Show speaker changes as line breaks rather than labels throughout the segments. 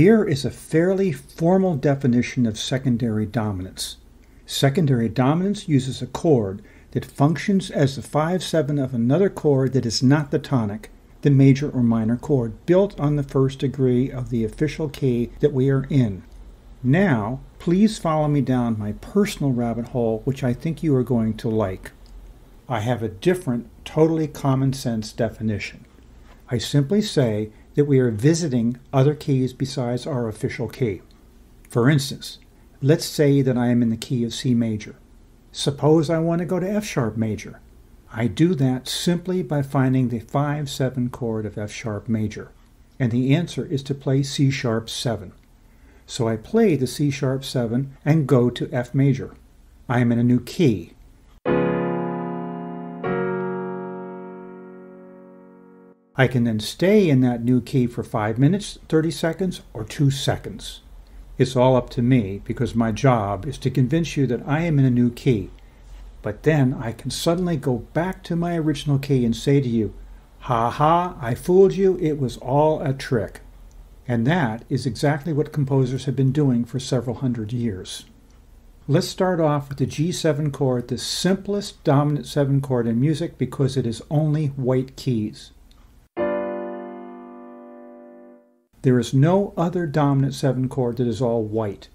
Here is a fairly formal definition of secondary dominance. Secondary dominance uses a chord that functions as the 5/7 of another chord that is not the tonic, the major or minor chord, built on the first degree of the official key that we are in. Now, please follow me down my personal rabbit hole, which I think you are going to like. I have a different, totally common sense definition. I simply say that we are visiting other keys besides our official key. For instance, let's say that I am in the key of C major. Suppose I want to go to F sharp major. I do that simply by finding the 5/7 chord of F sharp major, and the answer is to play C sharp 7. So I play the C sharp 7 and go to F major. I am in a new key. I can then stay in that new key for 5 minutes, 30 seconds, or 2 seconds. It's all up to me because my job is to convince you that I am in a new key. But then I can suddenly go back to my original key and say to you, "Ha ha, I fooled you, it was all a trick." And that is exactly what composers have been doing for several hundred years. Let's start off with the G7 chord, the simplest dominant 7 chord in music because it is only white keys. There is no other dominant 7 chord that is all white.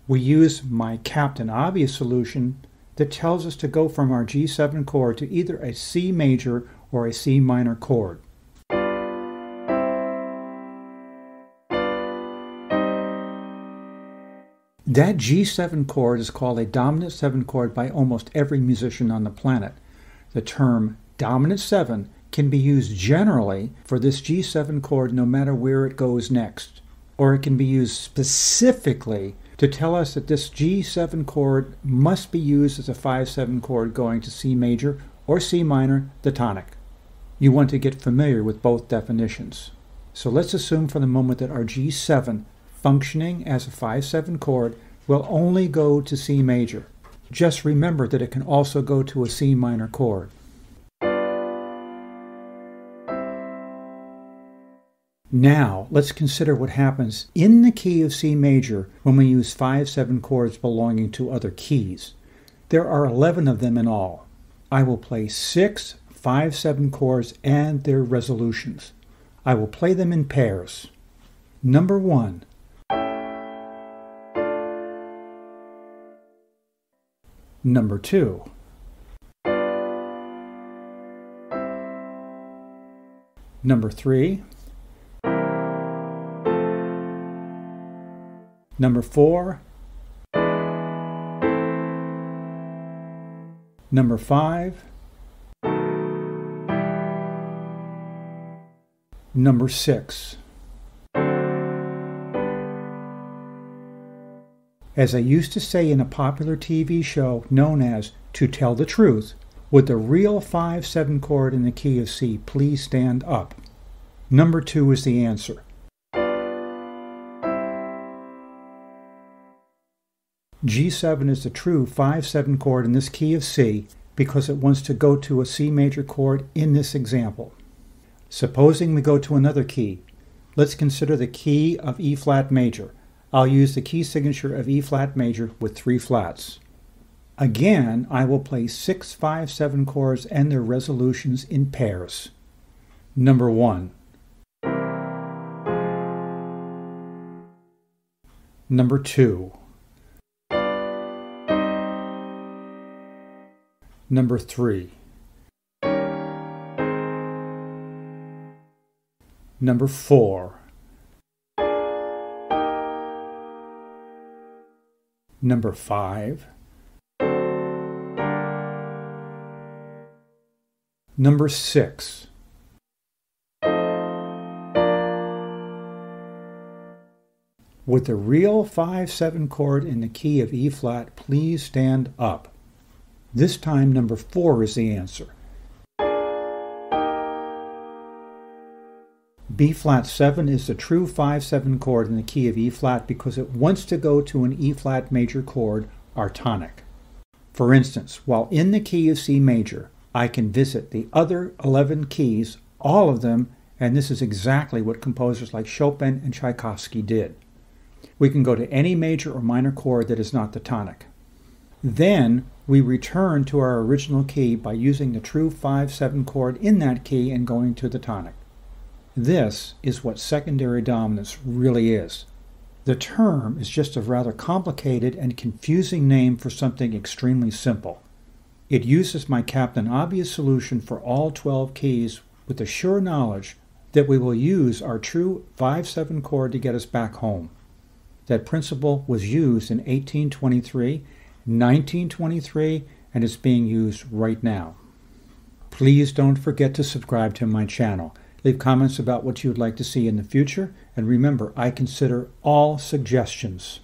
We use my Captain Obvious solution that tells us to go from our G7 chord to either a C major or a C minor chord. That G7 chord is called a dominant 7 chord by almost every musician on the planet. The term dominant 7 can be used generally for this G7 chord no matter where it goes next, or it can be used specifically to tell us that this G7 chord must be used as a 5/7 chord going to C major or C minor, the tonic. You want to get familiar with both definitions. So let's assume for the moment that our G7, functioning as a 5/7 chord, will only go to C major. Just remember that it can also go to a C minor chord. Now, let's consider what happens in the key of C major when we use 5/7 chords belonging to other keys. There are 11 of them in all. I will play 6 5/7 chords and their resolutions. I will play them in pairs. Number 1. Number 2. Number 3. Number 4, number 5, number 6. As I used to say in a popular TV show known as To Tell the Truth, would the real 5/7 chord in the key of C please stand up? Number 2 is the answer. G7 is the true 5/7 chord in this key of C because it wants to go to a C major chord in this example. Supposing we go to another key. Let's consider the key of E flat major. I'll use the key signature of E flat major with 3 flats. Again, I will play 6 5/7 chords and their resolutions in pairs. Number 1. Number 2. Number 3. Number 4. Number 5. Number 6. Would the real 5/7 chord in the key of E flat please stand up? This time number 4 is the answer. B flat 7 is the true 5/7 chord in the key of E flat because it wants to go to an E flat major chord, our tonic. For instance, while in the key of C major, I can visit the other 11 keys, all of them, and this is exactly what composers like Chopin and Tchaikovsky did. We can go to any major or minor chord that is not the tonic. Then we return to our original key by using the true 5/7 chord in that key and going to the tonic. This is what secondary dominance really is. The term is just a rather complicated and confusing name for something extremely simple. It uses my Captain Obvious solution for all 12 keys with the sure knowledge that we will use our true 5/7 chord to get us back home. That principle was used in 1823, 1923, and is being used right now. Please don't forget to subscribe to my channel. Leave comments about what you would like to see in the future, and remember, I consider all suggestions.